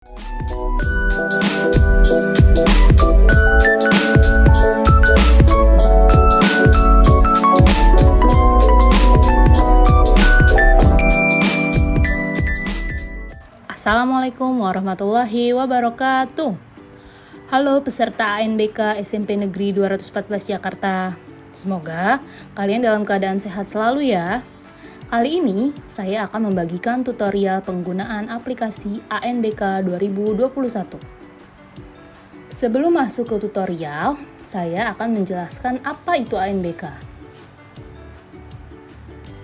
Assalamualaikum warahmatullahi wabarakatuh. Halo peserta ANBK SMP Negeri 214 Jakarta. Semoga kalian dalam keadaan sehat selalu ya. Kali ini saya akan membagikan tutorial penggunaan aplikasi ANBK 2021. Sebelum masuk ke tutorial, saya akan menjelaskan apa itu ANBK.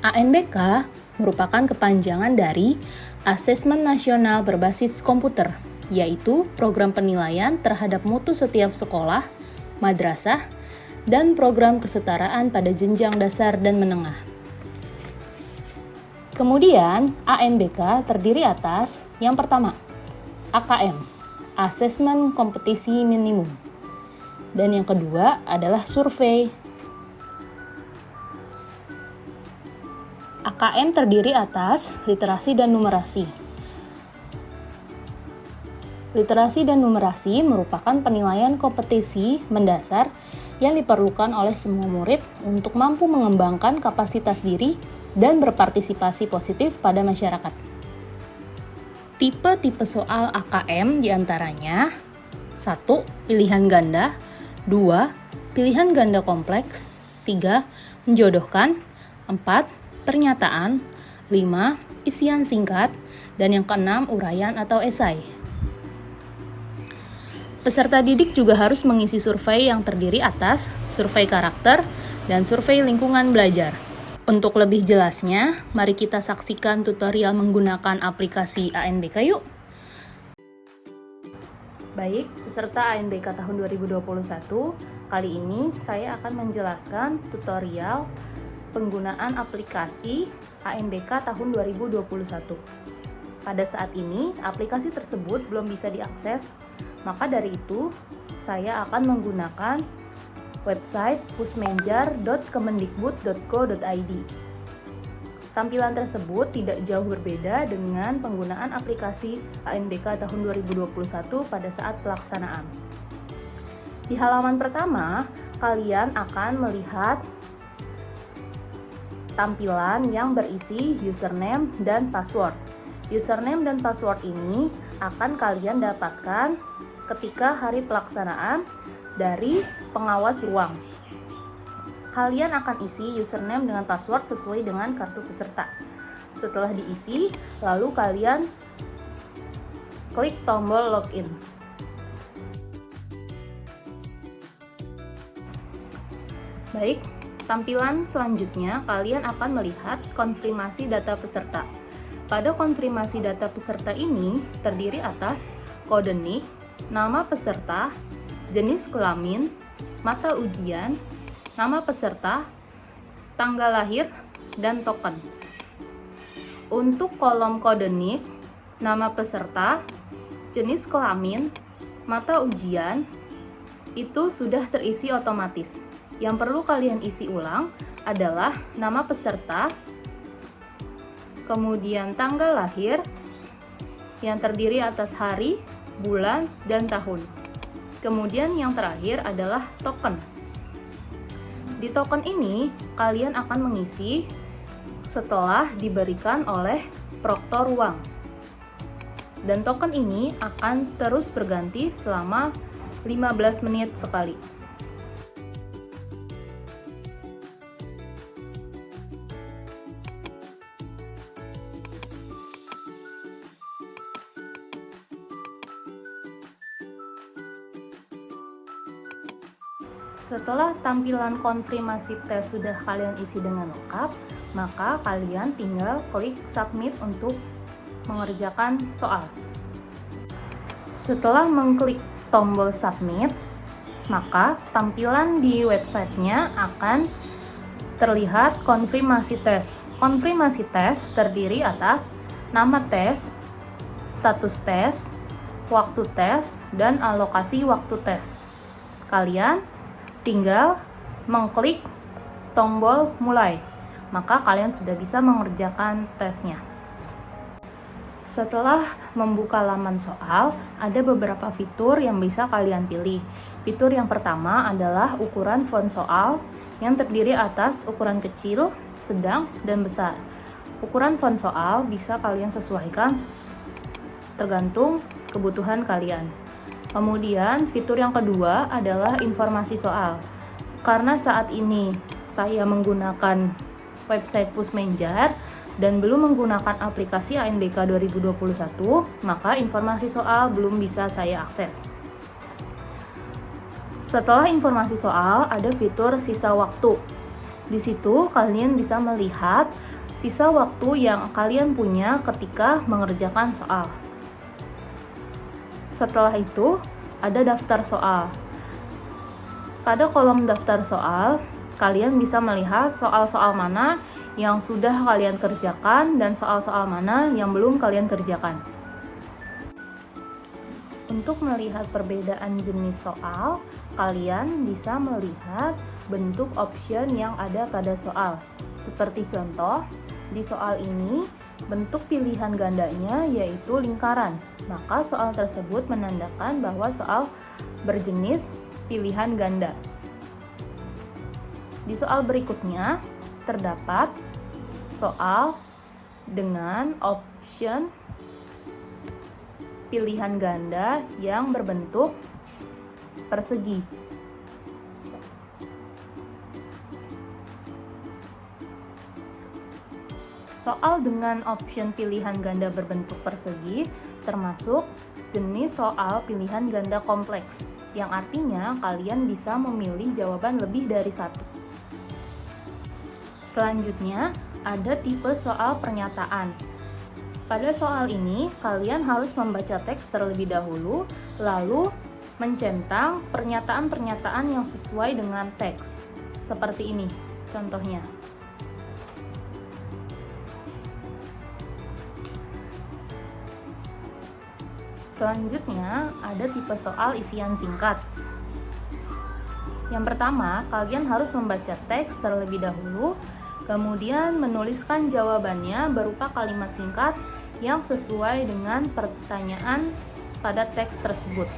ANBK merupakan kepanjangan dari Asesmen Nasional Berbasis Komputer, yaitu program penilaian terhadap mutu setiap sekolah, madrasah, dan program kesetaraan pada jenjang dasar dan menengah. Kemudian, ANBK terdiri atas yang pertama, AKM, Asesmen Kompetisi Minimum. Dan yang kedua adalah survei. AKM terdiri atas literasi dan numerasi. Literasi dan numerasi merupakan penilaian kompetisi mendasar yang diperlukan oleh semua murid untuk mampu mengembangkan kapasitas diri dan berpartisipasi positif pada masyarakat. Tipe-tipe soal AKM diantaranya 1. Pilihan ganda 2. Pilihan ganda kompleks 3. Menjodohkan 4. Pernyataan 5. Isian singkat dan yang keenam uraian atau esai. Peserta didik juga harus mengisi survei yang terdiri atas survei karakter dan survei lingkungan belajar. Untuk lebih jelasnya, mari kita saksikan tutorial menggunakan aplikasi ANBK yuk. Baik, peserta ANBK tahun 2021, kali ini saya akan menjelaskan tutorial penggunaan aplikasi ANBK tahun 2021. Pada saat ini, aplikasi tersebut belum bisa diakses, maka dari itu, saya akan menggunakan website pusmenjar.kemendikbud.go.id. Tampilan tersebut tidak jauh berbeda dengan penggunaan aplikasi ANBK tahun 2021 pada saat pelaksanaan. Di halaman pertama, kalian akan melihat tampilan yang berisi username dan password. Username dan password ini akan kalian dapatkan ketika hari pelaksanaan dari pengawas ruang. Kalian akan isi username dengan password sesuai dengan kartu peserta. Setelah diisi, lalu kalian klik tombol login. Baik, tampilan selanjutnya kalian akan melihat konfirmasi data peserta. Pada konfirmasi data peserta ini terdiri atas kode NIK, nama peserta, jenis kelamin, mata ujian, nama peserta, tanggal lahir, dan token. Untuk kolom kode NIK, nama peserta, jenis kelamin, mata ujian, itu sudah terisi otomatis. Yang perlu kalian isi ulang adalah nama peserta, kemudian tanggal lahir, yang terdiri atas hari, bulan, dan tahun. Kemudian yang terakhir adalah token. Di token ini, kalian akan mengisi setelah diberikan oleh proktor ruang. Dan token ini akan terus berganti selama 15 menit sekali. Setelah tampilan konfirmasi tes sudah kalian isi dengan lengkap, maka kalian tinggal klik submit untuk mengerjakan soal. Setelah mengklik tombol submit, maka tampilan di websitenya akan terlihat konfirmasi tes. Konfirmasi tes terdiri atas nama tes, status tes, waktu tes, dan alokasi waktu tes. Kalian tinggal mengklik tombol mulai, maka kalian sudah bisa mengerjakan tesnya. Setelah membuka laman soal, ada beberapa fitur yang bisa kalian pilih. Fitur yang pertama adalah ukuran font soal yang terdiri atas ukuran kecil, sedang, dan besar. Ukuran font soal bisa kalian sesuaikan tergantung kebutuhan kalian. Kemudian fitur yang kedua adalah informasi soal. Karena saat ini saya menggunakan website Pusmenjar dan belum menggunakan aplikasi ANBK 2021, maka informasi soal belum bisa saya akses. Setelah informasi soal, ada fitur sisa waktu. Di situ kalian bisa melihat sisa waktu yang kalian punya ketika mengerjakan soal. Setelah itu, ada daftar soal. Pada kolom daftar soal, kalian bisa melihat soal-soal mana yang sudah kalian kerjakan dan soal-soal mana yang belum kalian kerjakan. Untuk melihat perbedaan jenis soal, kalian bisa melihat bentuk option yang ada pada soal. Seperti contoh, di soal ini, bentuk pilihan gandanya yaitu lingkaran. Maka soal tersebut menandakan bahwa soal berjenis pilihan ganda. Di soal berikutnya, terdapat soal dengan option pilihan ganda yang berbentuk persegi. Soal dengan option pilihan ganda berbentuk persegi termasuk jenis soal pilihan ganda kompleks, yang artinya kalian bisa memilih jawaban lebih dari satu. Selanjutnya, ada tipe soal pernyataan. Pada soal ini, kalian harus membaca teks terlebih dahulu, lalu mencentang pernyataan-pernyataan yang sesuai dengan teks. Seperti ini, contohnya. Selanjutnya, ada tipe soal isian singkat. Yang pertama, kalian harus membaca teks terlebih dahulu, kemudian menuliskan jawabannya berupa kalimat singkat yang sesuai dengan pertanyaan pada teks tersebut.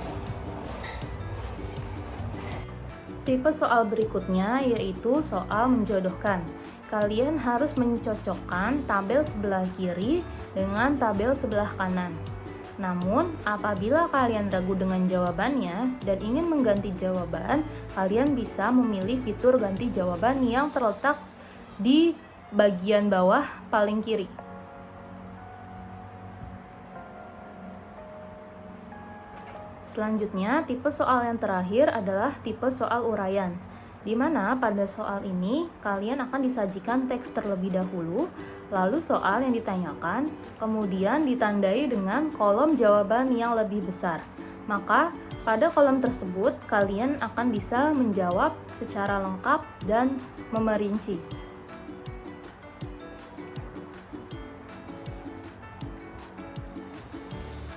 Tipe soal berikutnya yaitu soal menjodohkan. Kalian harus mencocokkan tabel sebelah kiri dengan tabel sebelah kanan. Namun, apabila kalian ragu dengan jawabannya dan ingin mengganti jawaban, kalian bisa memilih fitur ganti jawaban yang terletak di bagian bawah paling kiri. Selanjutnya, tipe soal yang terakhir adalah tipe soal uraian, di mana pada soal ini kalian akan disajikan teks terlebih dahulu, lalu soal yang ditanyakan, kemudian ditandai dengan kolom jawaban yang lebih besar. Maka, pada kolom tersebut kalian akan bisa menjawab secara lengkap dan memerinci.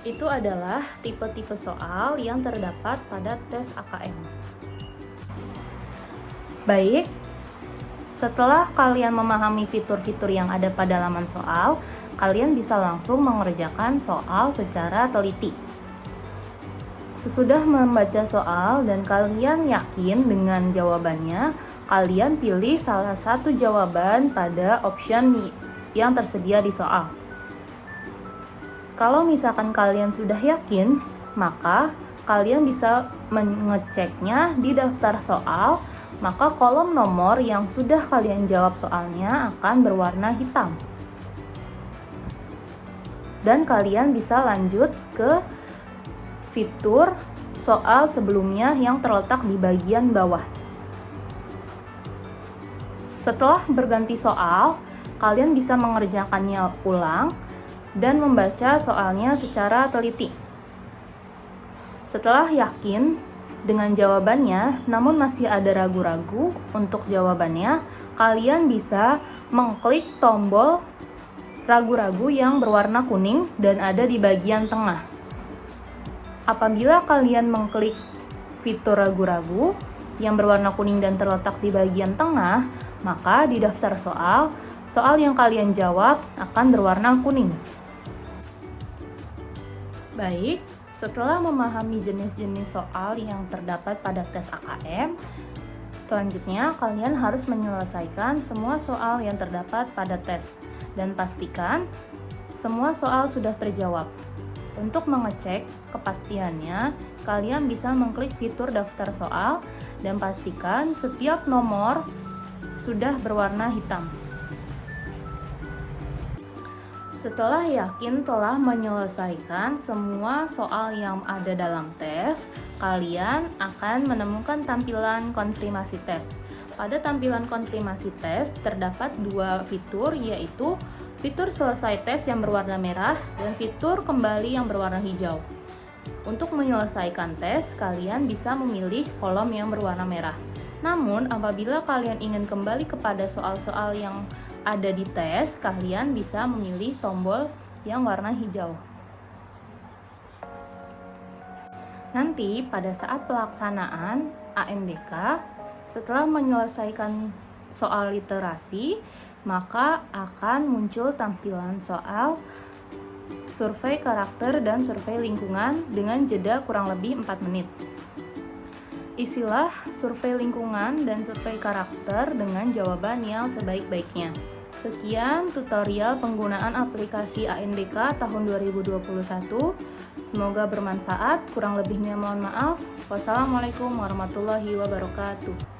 Itu adalah tipe-tipe soal yang terdapat pada tes AKM. Baik, setelah kalian memahami fitur-fitur yang ada pada laman soal, kalian bisa langsung mengerjakan soal secara teliti. Sesudah membaca soal dan kalian yakin dengan jawabannya, kalian pilih salah satu jawaban pada option yang tersedia di soal. Kalau misalkan kalian sudah yakin, maka kalian bisa mengeceknya di daftar soal, maka kolom nomor yang sudah kalian jawab soalnya akan berwarna hitam. Dan kalian bisa lanjut ke fitur soal sebelumnya yang terletak di bagian bawah. Setelah berganti soal, kalian bisa mengerjakannya ulang dan membaca soalnya secara teliti. Setelah yakin dengan jawabannya, namun masih ada ragu-ragu untuk jawabannya, kalian bisa mengklik tombol ragu-ragu yang berwarna kuning dan ada di bagian tengah. Apabila kalian mengklik fitur ragu-ragu yang berwarna kuning dan terletak di bagian tengah, maka di daftar soal yang kalian jawab akan berwarna kuning. Baik, setelah memahami jenis-jenis soal yang terdapat pada tes AKM, selanjutnya kalian harus menyelesaikan semua soal yang terdapat pada tes dan pastikan semua soal sudah terjawab. Untuk mengecek kepastiannya, kalian bisa mengklik fitur daftar soal dan pastikan setiap nomor sudah berwarna hitam. Setelah yakin telah menyelesaikan semua soal yang ada dalam tes, kalian akan menemukan tampilan konfirmasi tes. Pada tampilan konfirmasi tes terdapat dua fitur, yaitu fitur selesai tes yang berwarna merah dan fitur kembali yang berwarna hijau. Untuk menyelesaikan tes, kalian bisa memilih kolom yang berwarna merah. Namun, apabila kalian ingin kembali kepada soal-soal yang ada di tes, kalian bisa memilih tombol yang warna hijau. Nanti pada saat pelaksanaan ANBK, setelah menyelesaikan soal literasi, maka akan muncul tampilan soal survei karakter dan survei lingkungan dengan jeda kurang lebih 4 menit. Isilah survei lingkungan dan survei karakter dengan jawaban yang sebaik-baiknya. Sekian tutorial penggunaan aplikasi ANBK tahun 2021. Semoga bermanfaat, kurang lebihnya mohon maaf. Wassalamualaikum warahmatullahi wabarakatuh.